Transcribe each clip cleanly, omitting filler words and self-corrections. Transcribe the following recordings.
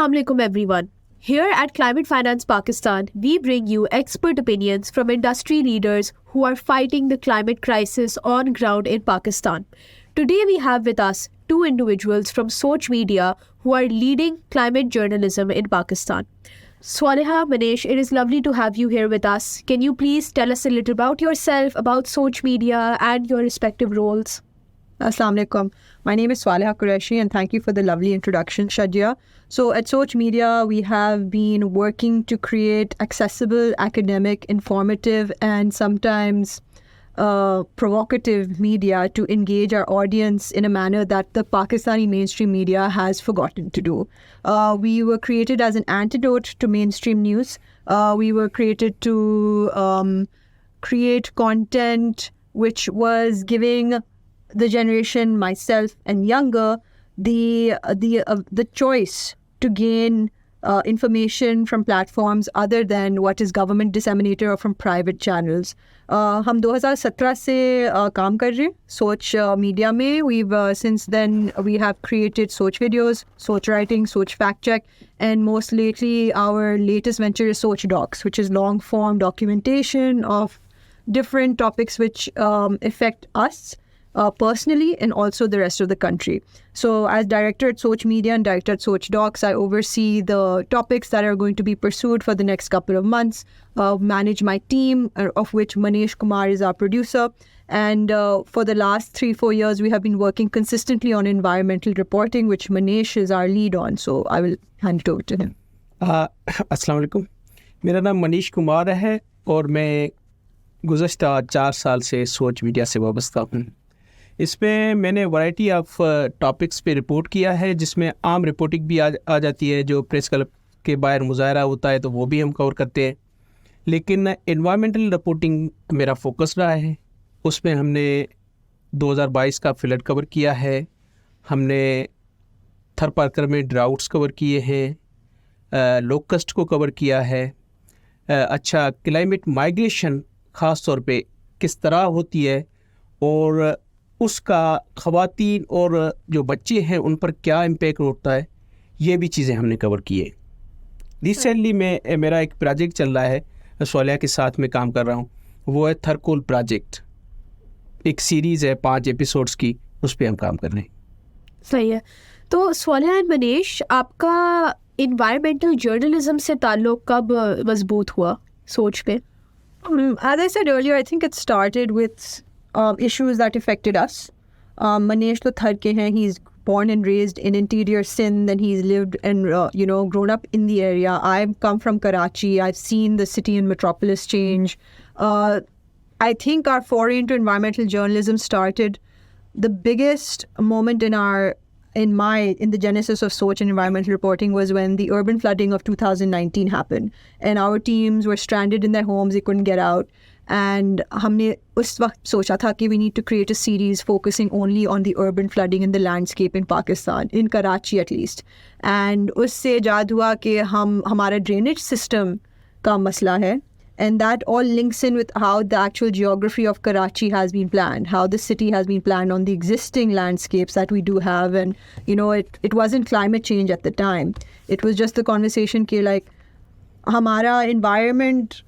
Assalamu alaikum everyone. Here at Climate Finance Pakistan, we bring you expert opinions from industry leaders who are fighting the climate crisis on ground in Pakistan. Today we have with us two individuals from Soch Media who are leading climate journalism in Pakistan. Sualeha, Manesh, it is lovely to have you here with us. Can you please tell us a little about yourself, about Soch Media and your respective roles? Assalamu alaikum. My name is Soaleha Qureshi and thank you for the lovely introduction, Shadia. So at Soch Media, we have been working to create accessible, academic, informative, and sometimes provocative media to engage our audience in a manner that the Pakistani mainstream media has forgotten to do. We were created as an antidote to mainstream news. We were created to create content which was giving the generation, myself and younger, the choice to gain information from platforms other than what is government disseminated or from private channels. हम 2017 से काम कर रहे हैं सोच media में. We've since then we have created Soch videos, Soch writing, Soch fact check, and most lately our latest venture is Soch docs, which is long form documentation of different topics which affect us personally and also the rest of the country. So as director at Soch Media and director at Soch Docs, I oversee the topics that are going to be pursued for the next couple of months, manage my team, of which Manesh Kumar is our producer. And for the last 3-4 years, we have been working consistently on environmental reporting, which Manesh is our lead on. So I will hand it over to him. अस्सलाम वालेकुम. मेरा नाम मनीष कुमार है और मैं गुज़श्ता 4 साल से सोच मीडिया से वाबस्ता हूँ. इसमें मैंने वैरायटी ऑफ टॉपिक्स पे रिपोर्ट किया है, जिसमें आम रिपोर्टिंग भी आ जाती है. जो प्रेस क्लब के बाहर मुजाहरा होता है तो वो भी हम कवर करते हैं. लेकिन एनवायरमेंटल रिपोर्टिंग मेरा फोकस रहा है. उसमें हमने 2022 का फ्लड कवर किया है, हमने थर पार्कर में ड्राउट्स कवर किए हैं, लोकस्ट को कवर किया है. अच्छा, क्लाइमेट माइग्रेशन ख़ास तौर पे किस तरह होती है और उसका ख़वातीन और जो बच्चे हैं उन पर क्या इम्पैक्ट होता है, ये भी चीज़ें हमने कवर किए. रिसेंटली मेरा एक प्रोजेक्ट चल रहा है, सोलेहा के साथ में काम कर रहा हूँ, वो है थर कोल प्रोजेक्ट. एक सीरीज़ है 5 एपिसोड्स की, उस पर हम काम कर रहे हैं. सही है. तो सोलेहा एंड मनीष, आपका इन्वायरमेंटल जर्नलिज्म से ताल्लुक़ कब मजबूत हुआ सोच पे? As I said earlier, I think it started with issues that affected us. Manesh to Thar ke hain. He's born and raised in interior Sindh, and he's lived and grown up in the area. I've come from Karachi. I've seen the city and metropolis change. I think our foray into environmental journalism started. The biggest moment in the genesis of Soch and environmental reporting was when the urban flooding of 2019 happened, and our teams were stranded in their homes. They couldn't get out. And हमने उस वक्त सोचा था कि we need to create a series focusing only on the urban flooding and the landscape in Pakistan, in Karachi at least. And उससे इजाद हुआ कि हमारा drainage system का मसला है. And that all links in with how the actual geography of Karachi has been planned, how the city has been planned on the existing landscapes that we do have. And, it wasn't climate change at the time. It was just the conversation कि like, हमारा environment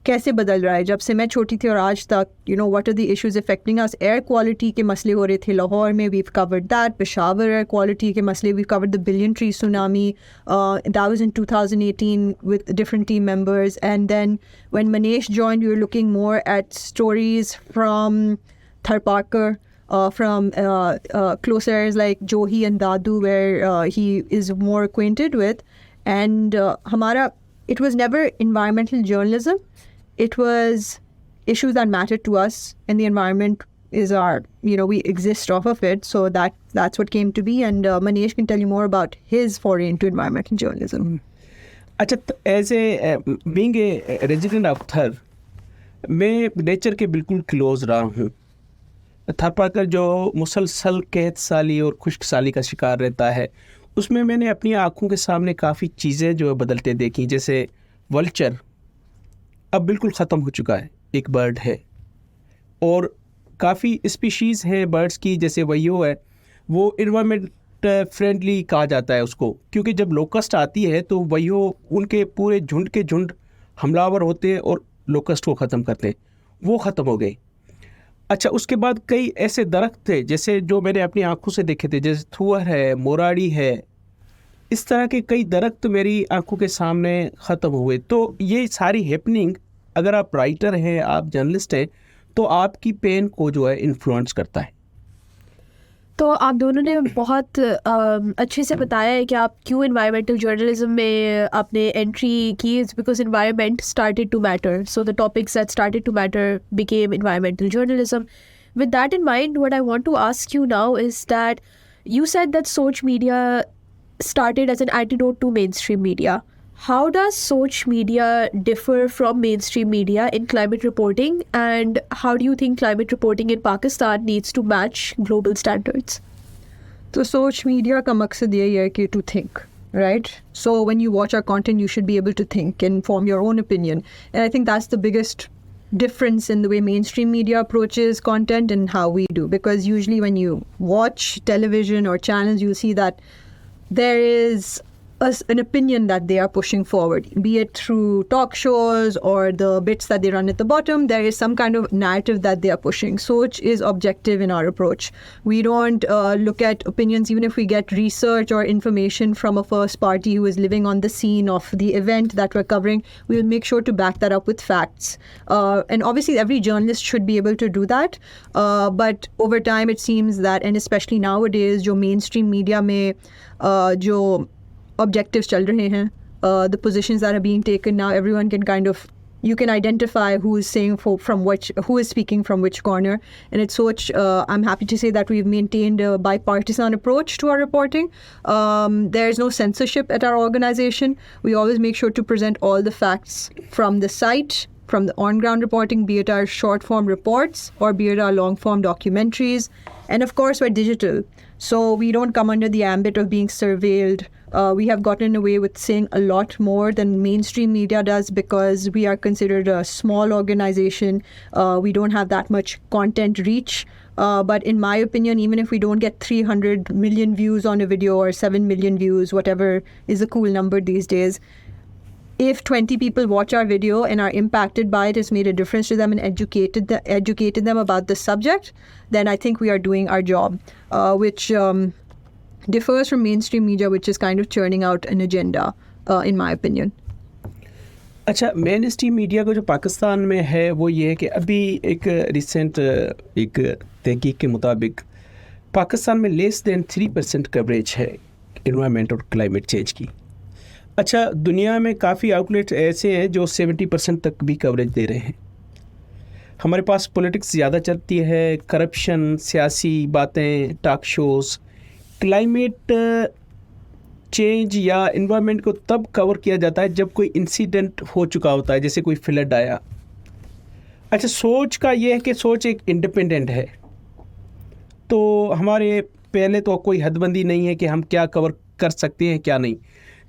कैसे बदल रहा है. जब से मैं छोटी थी और आज तक, what are the issues affecting us? Air quality के मसले हो रहे थे लाहौर में, we've covered that. Peshawar air quality के मसले, we've covered the billion tree tsunami. That was in 2018 with different team members. And then when Manesh joined, we were looking more at stories from Thar Parker, from closer areas like Johi and Dadu, where he is more acquainted with. And it was never environmental journalism. It was issues that mattered to us, and the environment is our, we exist off of it. So that's what came to be. And Manesh can tell you more about his foray into environmental journalism. अच्छा, as a being a resident of Thar, मैं nature के बिल्कुल close रहा हूँ. थर पाकर जो मुसलसल कहत साली और खुश्क साली का शिकार रहता है, उसमें मैंने अपनी आँखों के सामने काफ़ी चीज़ें जो बदलते देखी. जैसे वल्चर अब बिल्कुल ख़त्म हो चुका है, एक बर्ड है, और काफ़ी स्पीशीज़ हैं बर्ड्स की, जैसे वयो है, वो इन्वायरमेंट फ्रेंडली कहा जाता है उसको, क्योंकि जब लोकस्ट आती है तो वही उनके पूरे झुंड के झुंड हमलावर होते हैं और लोकस्ट को ख़त्म करते हैं। वो ख़त्म हो गए। अच्छा, उसके बाद कई ऐसे दरख्त थे जैसे जो मैंने अपनी आंखों से देखे थे, जैसे थुअर है, मोराड़ी है, इस तरह के कई दरख्त मेरी आंखों के सामने ख़त्म हुए। तो ये सारी हैपनिंग, अगर आप राइटर हैं, आप जर्नलिस्ट हैं, तो आपकी पेन को जो है इन्फ्लुएंस करता है। तो आप दोनों ने बहुत अच्छे से बताया है कि आप क्यों इन्वायरमेंटल जर्नलिज्म में आपने एंट्री की। Is because environment started to matter, so the topics that started to matter became environmental journalism. With that in mind, what I want to ask you now is that you said that Soch Media started as an antidote to mainstream media. How does Soch Media differ from mainstream media in climate reporting, and how do you think climate reporting in Pakistan needs to match global standards? तो सोच media का मकसद यही है कि to think, right? So when you watch our content, you should be able to think and form your own opinion. And I think that's the biggest difference in the way mainstream media approaches content and how we do. Because usually when you watch television or channels, you see that there is an opinion that they are pushing forward, be it through talk shows or the bits that they run at the bottom. There is some kind of narrative that they are pushing. Soch is objective in our approach. We don't look at opinions, even if we get research or information from a first party who is living on the scene of the event that we're covering. We will make sure to back that up with facts. And obviously every journalist should be able to do that. But over time it seems that, and especially nowadays, jo mainstream media mein jo objectives chal rahe hain, the positions that are being taken now, everyone can kind of, you can identify who is saying who is speaking from which corner. And it's Soch, I'm happy to say that we've maintained a bipartisan approach to our reporting. There is no censorship at our organization. We always make sure to present all the facts from the site, from the on-ground reporting, be it our short-form reports or be it our long-form documentaries. And of course, we're digital. So we don't come under the ambit of being surveilled. We have gotten away with saying a lot more than mainstream media does because we are considered a small organization. We don't have that much content reach. But in my opinion, even if we don't get 300 million views on a video or 7 million views, whatever is a cool number these days, if 20 people watch our video and are impacted by it, has made a difference to them and educated them about the subject, then I think we are doing our job, which differs from mainstream media, which is kind of churning out an agenda, in my opinion. अच्छा, main stream media को जो पाकिस्तान में है वो ये है कि अभी एक रिसेंट एक तहकीक के मुताबिक पाकिस्तान में लेस देन 3% कवरेज है इन्वायरमेंट और क्लाइमेट चेंज की। अच्छा, दुनिया में काफ़ी आउटलेट्स ऐसे हैं जो 70% तक भी कवरेज दे रहे हैं। हमारे पास पॉलिटिक्स ज़्यादा चलती है, करप्शन, सियासी बातें, टॉक शोज़। क्लाइमेट चेंज या इन्वायरमेंट को तब कवर किया जाता है जब कोई इंसिडेंट हो चुका होता है, जैसे कोई फ्लड आया। अच्छा, सोच का ये है कि सोच एक इंडिपेंडेंट है, तो हमारे पहले तो कोई हदबंदी नहीं है कि हम क्या कवर कर सकते हैं क्या नहीं।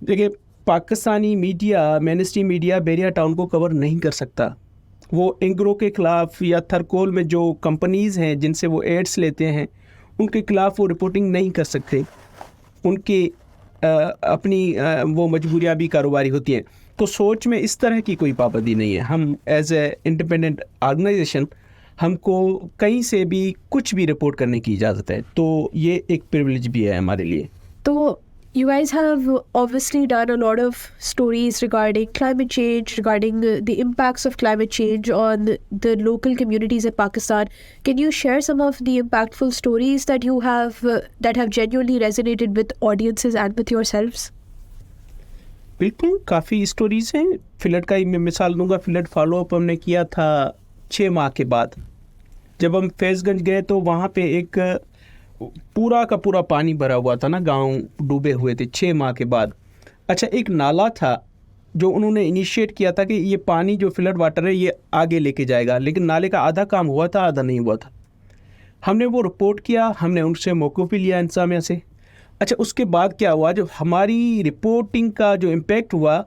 देखिए, Pakistani media, mainstream media Bahria town को कवर नहीं कर सकता। वो एंग्रो के ख़िलाफ़ या थर कोल में जो कंपनीज़ हैं जिनसे वो एड्स लेते हैं उनके ख़िलाफ़ वो रिपोर्टिंग नहीं कर सकते। उनकी अपनी वो मजबूरियाँ भी कारोबारी होती हैं। तो सोच में इस तरह की कोई पाबंदी नहीं है। हम एज ए इंडिपेंडेंट ऑर्गेनाइजेशन, हमको कहीं से भी कुछ भी रिपोर्ट करने की इजाज़त है, तो ये एक प्रिविलेज भी है हमारे लिए। तो you guys have obviously done a lot of stories regarding climate change, regarding the impacts of climate change on the local communities in Pakistan. Can you share some of the impactful stories that you have that have genuinely resonated with audiences and with yourselves? बिल्कुल, काफ़ी stories हैं। Flood का ही मैं मिसाल दूंगा। Flood follow up हमने किया था 6 माह के बाद। जब हम फैज़गंज गए तो वहाँ पे एक पूरा का पूरा पानी भरा हुआ था ना, गांव डूबे हुए थे 6 माह के बाद। अच्छा, एक नाला था जो उन्होंने इनिशिएट किया था कि ये पानी जो फ्लड वाटर है ये आगे लेके जाएगा, लेकिन नाले का आधा काम हुआ था, आधा नहीं हुआ था। हमने वो रिपोर्ट किया, हमने उनसे मौक़िफ़ भी लिया इंतज़ामिया से। अच्छा, उसके बाद क्या हुआ, जब हमारी रिपोर्टिंग का जो इम्पेक्ट हुआ,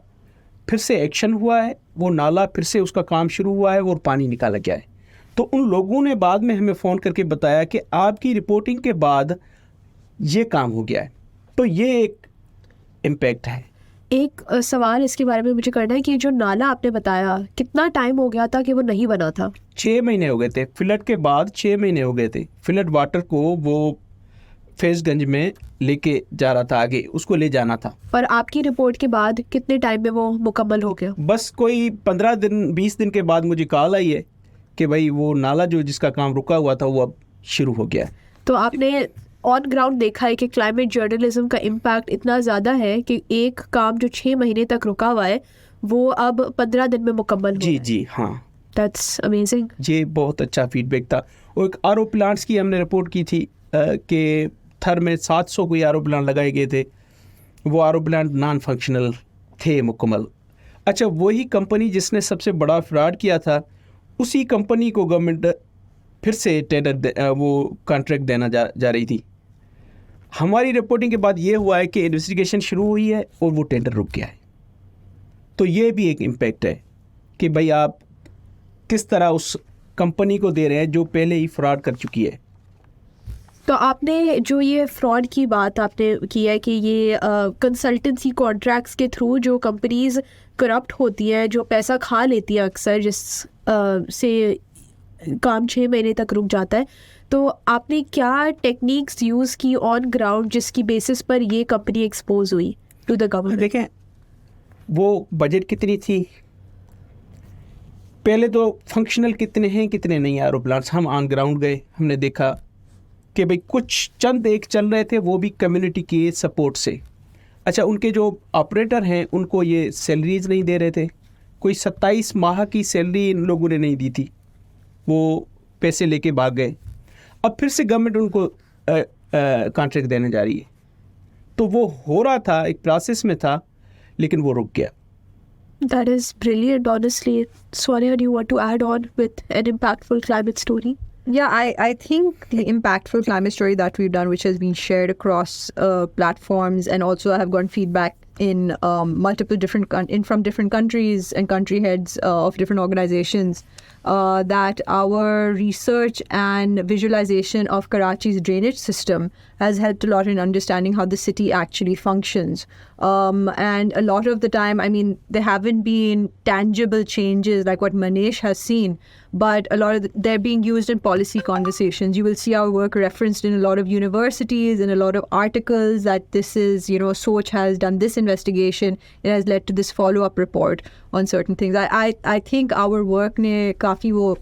फिर से एक्शन हुआ है, वो नाला फिर से उसका काम शुरू हुआ है और पानी निकाला गया है। तो उन लोगों ने बाद में हमें फ़ोन करके बताया कि आपकी रिपोर्टिंग के बाद ये काम हो गया है। तो ये एक इम्पैक्ट है। एक सवाल इसके बारे में मुझे करना है कि जो नाला आपने बताया, कितना टाइम हो गया था कि वो नहीं बना था? 6 महीने हो गए थे, फ्लड के बाद 6 महीने हो गए थे। फ्लड वाटर को वो फैज़गंज में लेके जा रहा था, आगे उसको ले जाना था। और आपकी रिपोर्ट के बाद कितने टाइम में वो मुकम्मल हो गया? बस कोई 15 दिन 20 दिन के बाद मुझे कॉल आई है कि भाई वो नाला जो जिसका काम रुका हुआ था वो अब शुरू हो गया। तो आपने ऑन ग्राउंड देखा है कि क्लाइमेट जर्नलिज्म का इम्पैक्ट इतना ज़्यादा है कि एक काम जो 6 महीने तक रुका हुआ है वो अब 15 दिन में मुकम्मल हो जी रहा है। जी हाँ, दैट्स अमेजिंग। ये बहुत अच्छा फीडबैक था। और एक आरओ प्लांट्स की हमने रिपोर्ट की थी कि थर में 700 कोई आरओ प्लांट लगाए गए थे, वो आरओ प्लांट नॉन फंक्शनल थे मुकम्मल। अच्छा, वही कंपनी जिसने सबसे बड़ा फ्रॉड किया था, उसी कंपनी को गवर्नमेंट फिर से टेंडर वो कॉन्ट्रैक्ट देना जा रही थी। हमारी रिपोर्टिंग के बाद ये हुआ है कि इन्वेस्टिगेशन शुरू हुई है और वो टेंडर रुक गया है। तो ये भी एक इम्पैक्ट है कि भाई आप किस तरह उस कंपनी को दे रहे हैं जो पहले ही फ्रॉड कर चुकी है। तो आपने जो ये फ्रॉड की बात आपने की है कि ये कंसल्टेंसी कॉन्ट्रैक्ट्स के थ्रू जो कंपनीज करप्ट होती हैं, जो पैसा खा लेती है अक्सर, जिस से काम 6 महीने तक रुक जाता है, तो आपने क्या टेक्निक्स यूज़ की ऑन ग्राउंड जिसकी बेसिस पर ये कंपनी एक्सपोज हुई टू द गवर्नमेंट? देखें वो बजट कितनी थी, पहले तो फंक्शनल कितने हैं कितने नहीं आरओ प्लांट्स। हम ऑन ग्राउंड गए, हमने देखा कि भाई कुछ चंद एक चल रहे थे, वो भी कम्युनिटी के सपोर्ट से। अच्छा, उनके जो ऑपरेटर हैं उनको ये सैलरीज नहीं दे रहे थे, कोई 27 माह की सैलरी इन लोगों ने नहीं दी थी, वो पैसे लेके भाग गए। अब फिर से गवर्नमेंट उनको कॉन्ट्रैक्ट देने जा रही है। तो वो हो रहा था, एक प्रोसेस में था, लेकिन वो रुक गया। That is brilliant, honestly. Sonia, do you want to add on with an impactful climate story? Yeah, I think the impactful climate story that we've done, which has been shared across platforms, and also I have gotten feedback in multiple different from different countries and country heads of different organizations, that our research and visualization of Karachi's drainage system has helped a lot in understanding how the city actually functions. And a lot of the time, I mean, there haven't been tangible changes like what Manesh has seen, but a lot of they're being used in policy conversations. You will see our work referenced in a lot of universities and a lot of articles that this is, you know, Soch has done this investigation. It has led to this follow-up report on certain things. I think our work ne kafi wo,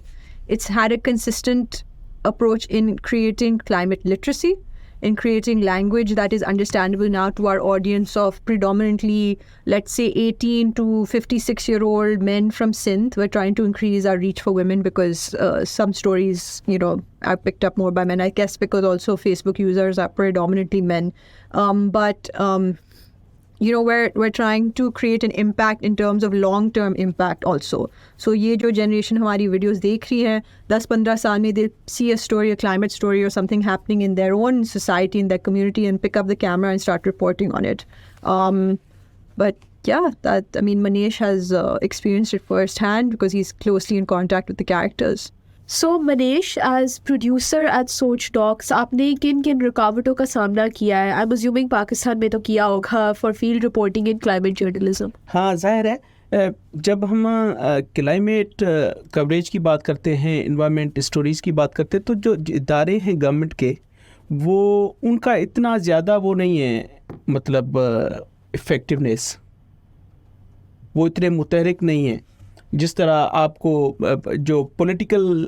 it's had a consistent approach in creating climate literacy, in creating language that is understandable now to our audience of predominantly, let's say, 18 to 56-year-old men from Sindh. We're trying to increase our reach for women because some stories, you know, are picked up more by men, I guess, because also Facebook users are predominantly men. You know, we're trying to create an impact in terms of long-term impact also. So ये जो generation हमारी videos देख रही है, 10-15 साल में they see a story, a climate story or something happening in their own society, in their community, and pick up the camera and start reporting on it. But yeah, that, I mean, Manesh has experienced it firsthand because he's closely in contact with the characters. So Manesh, as producer at Soch Docs, आपने किन किन रुकावटों का सामना किया है? I'm assuming Pakistan में तो किया होगा for field reporting in climate journalism. हाँ, जाहिर है जब हम क्लाइमेट कवरेज की बात करते हैं, इन्वायरमेंट स्टोरीज़ की बात करते हैं, तो जो इदारे हैं गवर्नमेंट के, वो उनका इतना ज़्यादा वो नहीं है, मतलब इफ़ेक्टिवनेस, वो इतने मुतहरिक नहीं है। जिस तरह आपको जो पॉलिटिकल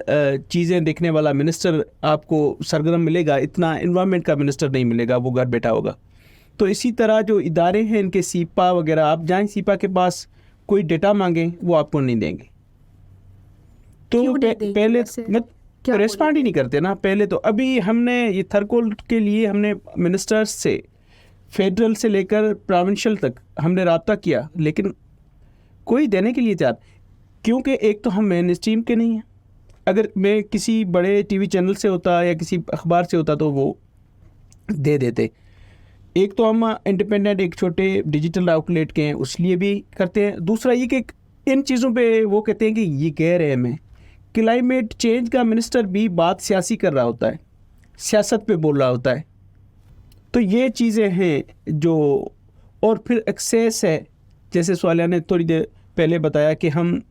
चीज़ें देखने वाला मिनिस्टर आपको सरगर्म मिलेगा, इतना इन्वायरमेंट का मिनिस्टर नहीं मिलेगा, वो घर बैठा होगा। तो इसी तरह जो इदारे हैं इनके सीपा वगैरह, आप जाएं सीपा के पास कोई डेटा मांगें, वो आपको नहीं देंगे। तो पहले रेस्पॉन्ड ही नहीं करते ना। पहले तो अभी हमने ये थर कोल के लिए हमने मिनिस्टर्स से, फेडरल से लेकर प्रोविंशियल तक हमने रब्ता किया, लेकिन कोई देने के लिए तैयार, क्योंकि एक तो हम मेन स्ट्रीम के नहीं हैं। अगर मैं किसी बड़े टीवी चैनल से होता या किसी अखबार से होता तो वो दे देते। एक तो हम इंडिपेंडेंट एक छोटे डिजिटल आउटलेट के हैं, उसलिए भी करते हैं। दूसरा ये कि इन चीज़ों पे वो कहते हैं कि ये कह रहे हैं हमें। क्लाइमेट चेंज का मिनिस्टर भी बात सियासी कर रहा होता है, सियासत पे बोल रहा होता है, तो ये चीज़ें हैं जो, और फिर एक्सेस है, जैसे सुआलिया ने थोड़ी देर पहले बताया कि हम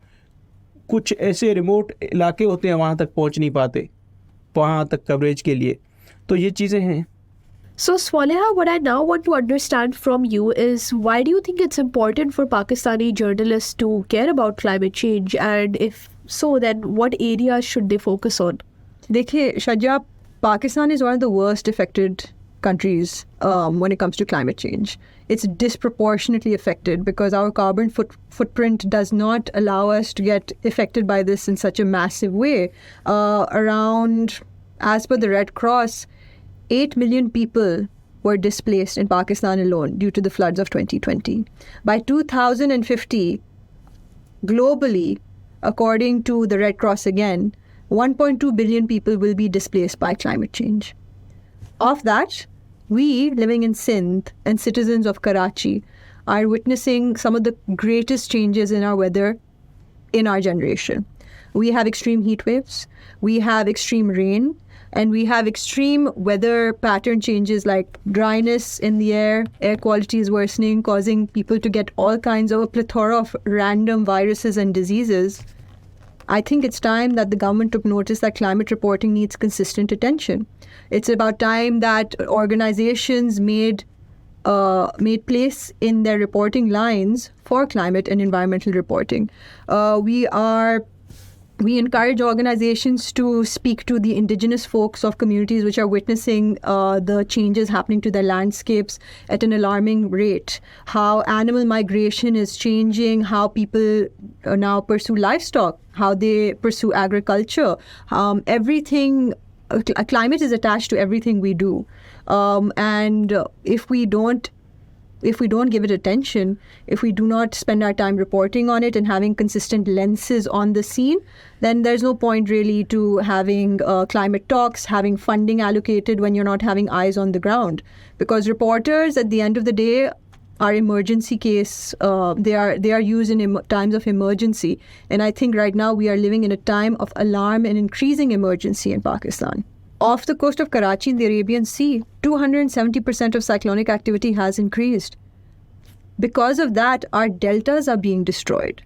कुछ ऐसे रिमोट इलाके होते हैं वहाँ तक पहुँच नहीं पाते, वहाँ तक कवरेज के लिए, तो ये चीज़ें हैं. So, Sualeha, what I now want to understand from you is why do you think it's important for Pakistani journalists to care about climate change? And if so, then what areas should they focus on? देखिए Shajja, Pakistan is one of the worst affected countries when it comes to climate change. It's disproportionately affected because our carbon footprint does not allow us to get affected by this in such a massive way. Around, as per the Red Cross, 8 million people were displaced in Pakistan alone due to the floods of 2020. By 2050, globally, according to the Red Cross again, 1.2 billion people will be displaced by climate change. Of that, we living in Sindh and citizens of Karachi are witnessing some of the greatest changes in our weather in our generation. We have extreme heat waves, we have extreme rain, and we have extreme weather pattern changes like dryness in the air quality is worsening, causing people to get all kinds of a plethora of random viruses and diseases. I think it's time that the government took notice that climate reporting needs consistent attention. It's about time that organizations made place in their reporting lines for climate and environmental reporting. We encourage organizations to speak to the indigenous folks of communities which are witnessing the changes happening to their landscapes at an alarming rate. How animal migration is changing, how people now pursue livestock, how they pursue agriculture. Climate is attached to everything we do. And if we don't give it attention, if we do not spend our time reporting on it and having consistent lenses on the scene, then there's no point really to having climate talks, having funding allocated when you're not having eyes on the ground. Because reporters, at the end of the day, are emergency case. They are used in times of emergency. And I think right now we are living in a time of alarm and increasing emergency in Pakistan. Off the coast of Karachi in the Arabian Sea, 270% of cyclonic activity has increased. Because of that, our deltas are being destroyed.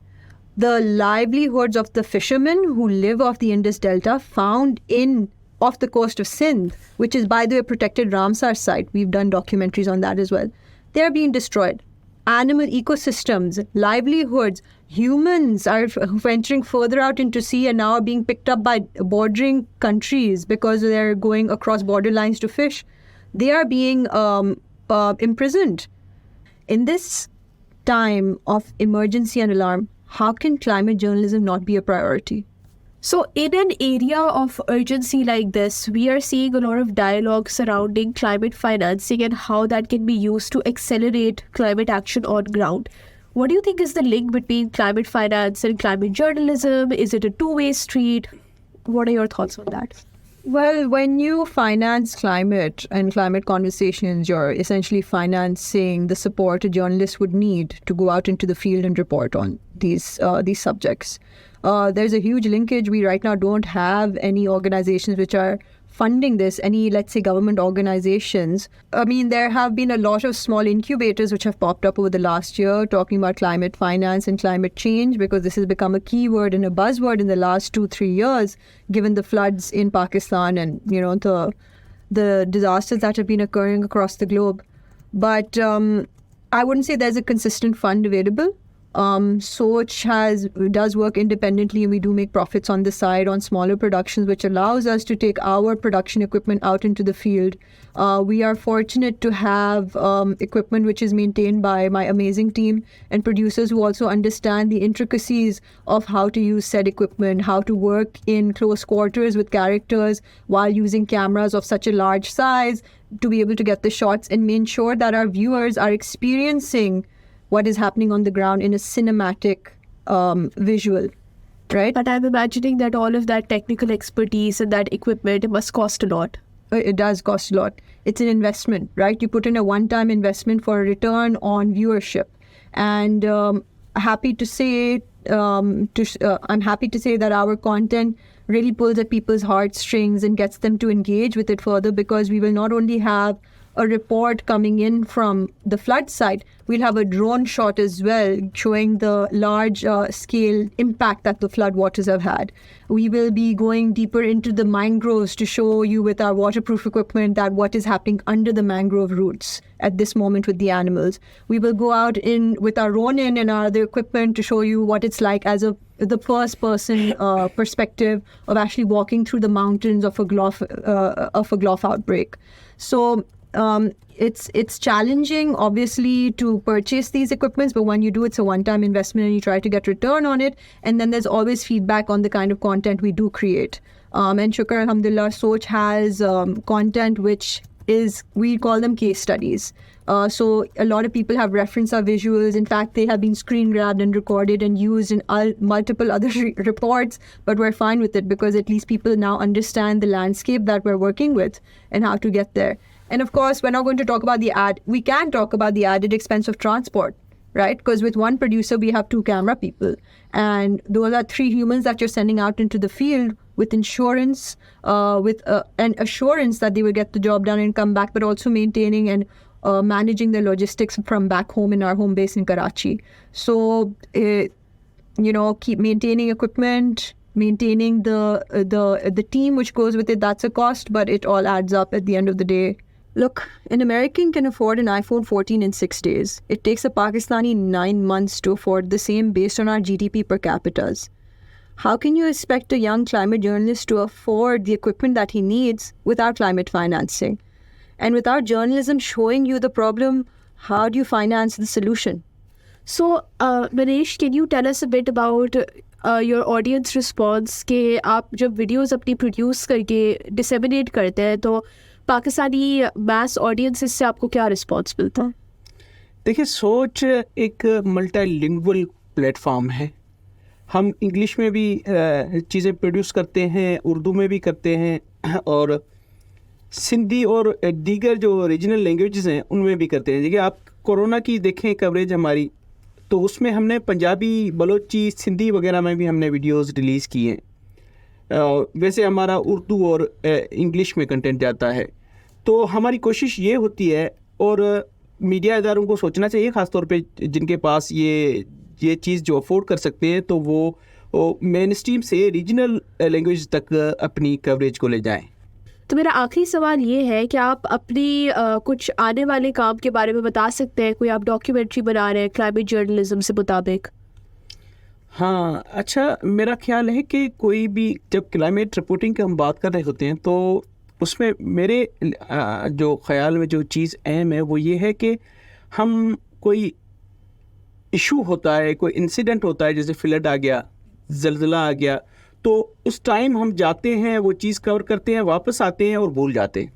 The livelihoods of the fishermen who live off the Indus Delta found off the coast of Sindh, which is, by the way, a protected Ramsar site. We've done documentaries on that as well. They're being destroyed. Animal ecosystems, livelihoods, humans are venturing further out into sea and now are being picked up by bordering countries because they're going across border lines to fish. They are being imprisoned. In this time of emergency and alarm, how can climate journalism not be a priority? So in an area of urgency like this, we are seeing a lot of dialogue surrounding climate financing and how that can be used to accelerate climate action on ground. What do you think is the link between climate finance and climate journalism? Is it a two-way street? What are your thoughts on that? Well, when you finance climate and climate conversations, you're essentially financing the support a journalist would need to go out into the field and report on these subjects. There's a huge linkage. We right now don't have any organizations which are funding this, any, let's say, government organizations. I mean, there have been a lot of small incubators which have popped up over the last year talking about climate finance and climate change, because this has become a keyword and a buzzword in the last 2-3 years, given the floods in Pakistan and, the disasters that have been occurring across the globe. But I wouldn't say there's a consistent fund available. Soch does work independently, and we do make profits on the side on smaller productions, which allows us to take our production equipment out into the field. We are fortunate to have equipment which is maintained by my amazing team and producers who also understand the intricacies of how to use said equipment, how to work in close quarters with characters while using cameras of such a large size to be able to get the shots and ensure that our viewers are experiencing what is happening on the ground in a cinematic visual, right? But I'm imagining that all of that technical expertise and that equipment must cost a lot. It does cost a lot. It's an investment, right? You put in a one-time investment for a return on viewership. And I'm happy to say that our content really pulls at people's heartstrings and gets them to engage with it further, because we will not only have a report coming in from the flood site, we'll have a drone shot as well showing the large scale impact that the flood waters have had. We will be going deeper into the mangroves to show you with our waterproof equipment that what is happening under the mangrove roots at this moment with the animals. We will go out in with our Ronin and our other equipment to show you what it's like as the first person perspective of actually walking through the mountains of a GLOF outbreak. So it's challenging, obviously, to purchase these equipments, but when you do, it's a one-time investment and you try to get return on it. And then there's always feedback on the kind of content we do create. And shukr, alhamdulillah, Soch has content which is, we call them case studies. So a lot of people have referenced our visuals. In fact, they have been screen grabbed and recorded and used in multiple other reports, but we're fine with it because at least people now understand the landscape that we're working with and how to get there. And of course, we're not going to talk about we can talk about the added expense of transport, right? Because with one producer, we have 2 camera people. And those are 3 humans that you're sending out into the field with insurance, with an assurance that they will get the job done and come back, but also maintaining and managing the logistics from back home in our home base in Karachi. So, keep maintaining equipment, maintaining the team which goes with it. That's a cost, but it all adds up at the end of the day. Look, an American can afford an iPhone 14 in 6 days. It takes a Pakistani 9 months to afford the same based on our GDP per capitas. How can you expect a young climate journalist to afford the equipment that he needs without climate financing? And without journalism showing you the problem, how do you finance the solution? So, Manesh, can you tell us a bit about your audience response कि आप जब videos अपनी produce करके disseminate करते हैं तो Pakistani mass audiences से आपको क्या response मिलता है? देखिए, सोच एक मल्टीलिंगुअल प्लेटफॉर्म है. हम इंग्लिश में भी चीज़ें प्रोड्यूस करते हैं, उर्दू में भी करते हैं और सिंधी और दीगर जो रीजनल लैंग्वेजेस हैं उनमें भी करते हैं. देखिए, आप कोरोना की देखें कवरेज हमारी, तो उसमें हमने पंजाबी, बलोची, सिंधी वगैरह में भी हमने वीडियोस रिलीज़ किए हैं. वैसे हमारा उर्दू और इंग्लिश में कंटेंट जाता है. तो हमारी कोशिश ये होती है, और मीडिया इदारों को सोचना चाहिए, ख़ासतौर पे जिनके पास ये चीज़ जो अफोर्ड कर सकते हैं, तो वो मेन स्ट्रीम से रीजनल लैंग्वेज तक अपनी कवरेज को ले जाएं. तो मेरा आखिरी सवाल ये है कि आप अपनी कुछ आने वाले काम के बारे में बता सकते हैं? कोई आप डॉक्यूमेंट्री बना रहे हैं क्लाइमेट जर्नलिज्म से मुताबिक? हाँ, अच्छा, मेरा ख्याल है कि कोई भी जब क्लाइमेट रिपोर्टिंग की हम बात कर रहे होते हैं तो उसमें मेरे जो ख्याल में जो चीज़ अहम है वो ये है कि हम कोई इशू होता है, कोई इंसिडेंट होता है, जैसे फ्लड आ गया, ज़लज़ला आ गया, तो उस टाइम हम जाते हैं, वो चीज़ कवर करते हैं, वापस आते हैं और भूल जाते हैं.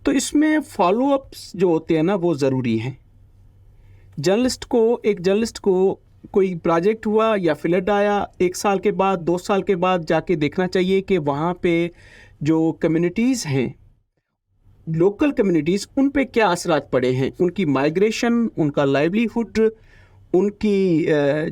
तो इसमें फॉलोअप्स जो होते हैं ना, वो ज़रूरी हैं. एक जर्नलिस्ट को कोई प्रोजेक्ट हुआ या फ्लड आया, 1 साल के बाद, 2 साल के बाद जाके देखना चाहिए कि वहाँ पे जो कम्युनिटीज़ हैं, लोकल कम्युनिटीज़, उन पे क्या असरात पड़े हैं, उनकी माइग्रेशन, उनका लाइवलीहुड, उनकी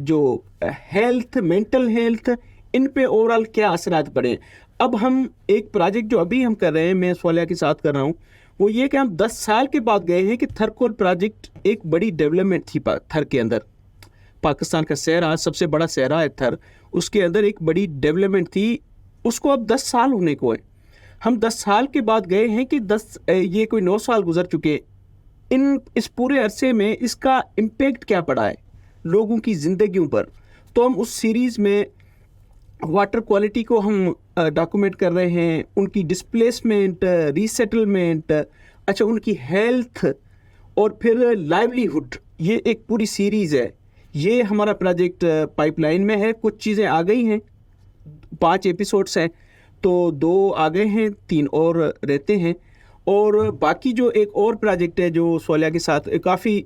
जो हेल्थ, मेंटल हेल्थ, इन पे ओवरऑल क्या असरात पड़े. अब हम एक प्रोजेक्ट जो अभी हम कर रहे हैं, मैं सुलेहा के साथ कर रहा हूँ, वो ये कि हम 10 साल के बाद गए हैं कि थर कोल प्रोजेक्ट एक बड़ी डेवलपमेंट थी थर के अंदर. पाकिस्तान का सहरा, सबसे बड़ा सहरा है थर, उसके अंदर एक बड़ी डेवलपमेंट थी. उसको अब 10 साल होने को है. हम 10 साल के बाद गए हैं कि ये कोई 9 साल गुजर चुके. इस पूरे अरसे में इसका इम्पेक्ट क्या पड़ा है लोगों की ज़िंदगियों पर. तो हम उस सीरीज़ में वाटर क्वालिटी को हम डॉक्यूमेंट कर रहे हैं, उनकी डिस्प्लेसमेंट, रीसेटलमेंट, अच्छा, उनकी हेल्थ और फिर लाइवलीहुड. ये एक पूरी सीरीज़ है. ये हमारा प्रोजेक्ट पाइपलाइन में है. कुछ चीज़ें आ गई हैं, 5 एपिसोड्स हैं, तो 2 आ गए हैं, 3 और रहते हैं. और बाकी जो एक और प्रोजेक्ट है जो सुलेहा के साथ काफ़ी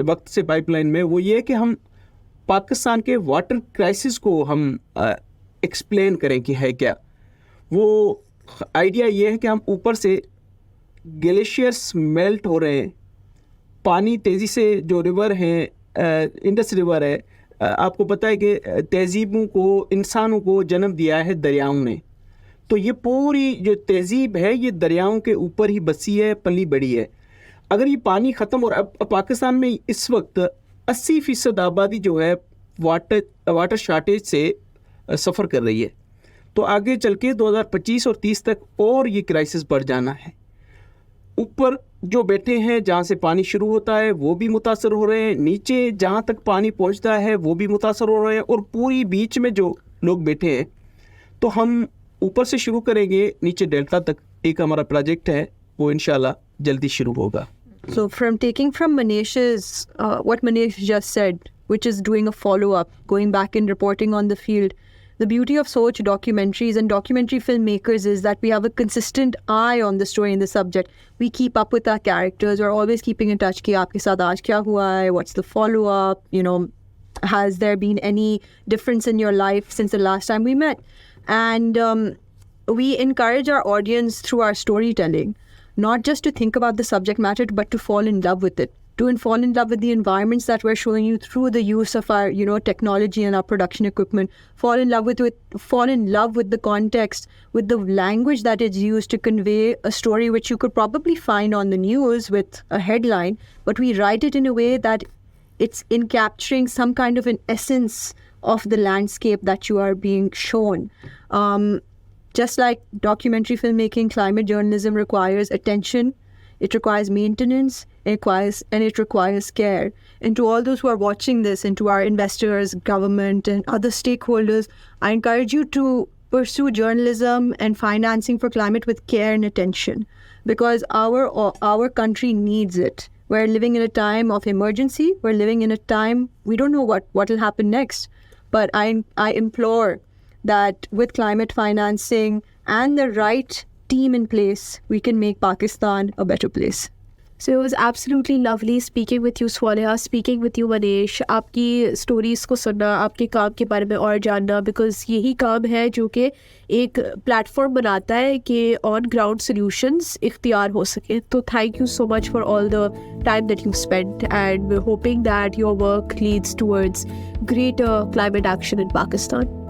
वक्त से पाइपलाइन में, वो ये है कि हम पाकिस्तान के वाटर क्राइसिस को हम एक्सप्लेन करें कि है क्या. वो आइडिया ये है कि हम ऊपर से ग्लेशियर्स मेल्ट हो रहे हैं, पानी तेज़ी से, जो रिवर हैं, इंडस रिवर है, आपको पता है कि तहजीबों को, इंसानों को जन्म दिया है दरियाओं ने. तो ये पूरी जो तहजीब है ये दरियाओं के ऊपर ही बसी है, पली बड़ी है. अगर ये पानी ख़त्म हो रहा है, अब पाकिस्तान में इस वक्त 80% आबादी जो है वाटर शार्टेज से सफ़र कर रही है, तो आगे चल के 2025 और 30 तक और ये क्राइसिस बढ़ जाना है। ऊपर जो बैठे हैं जहाँ से पानी शुरू होता है वो भी मुतासर हो रहे हैं, नीचे जहाँ तक पानी पहुँचता है वो भी मुतासर हो रहे हैं, और पूरी बीच में जो लोग बैठे हैं, तो हम ऊपर से शुरू करेंगे नीचे डेल्टा तक एक हमारा प्रोजेक्ट है, वो इंशाल्लाह जल्दी शुरू होगा। So from taking from Manesh's, what Manesh just said, which is doing a follow-up, going back and reporting on the field, the beauty of Soch documentaries and documentary filmmakers is that we have a consistent eye on the story and the subject. We keep up with our characters. We're always keeping in touch. Ki aapke saath aaj kya hua hai? What's the follow-up? You know, has there been any difference in your life since the last time we met? And we encourage our audience through our storytelling, not just to think about the subject matter, but to fall in love with it, to fall in love with the environments that we're showing you through the use of our, technology and our production equipment. Fall in love with the context, with the language that is used to convey a story which you could probably find on the news with a headline, but we write it in a way that it's in capturing some kind of an essence of the landscape that you are being shown. Just like documentary filmmaking, climate journalism requires attention, it requires maintenance, it requires care. And to all those who are watching this, and to our investors, government, and other stakeholders, I encourage you to pursue journalism and financing for climate with care and attention, because our country needs it. We're living in a time of emergency. We're living in a time we don't know what will happen next. But I implore that with climate financing and the right team in place, we can make Pakistan a better place. So it was absolutely lovely speaking with you, Sualeha, speaking with you, Manesh. आपकी stories को सुनना, आपके काम के बारे में और जानना, बिकॉज यही काम है जो कि एक प्लेटफॉर्म बनाता है कि ऑन ग्राउंड सॉल्यूशंस इख्तियार हो सके. तो thank you so much for all the time that you spent, and we hoping that your work leads towards greater climate action in Pakistan.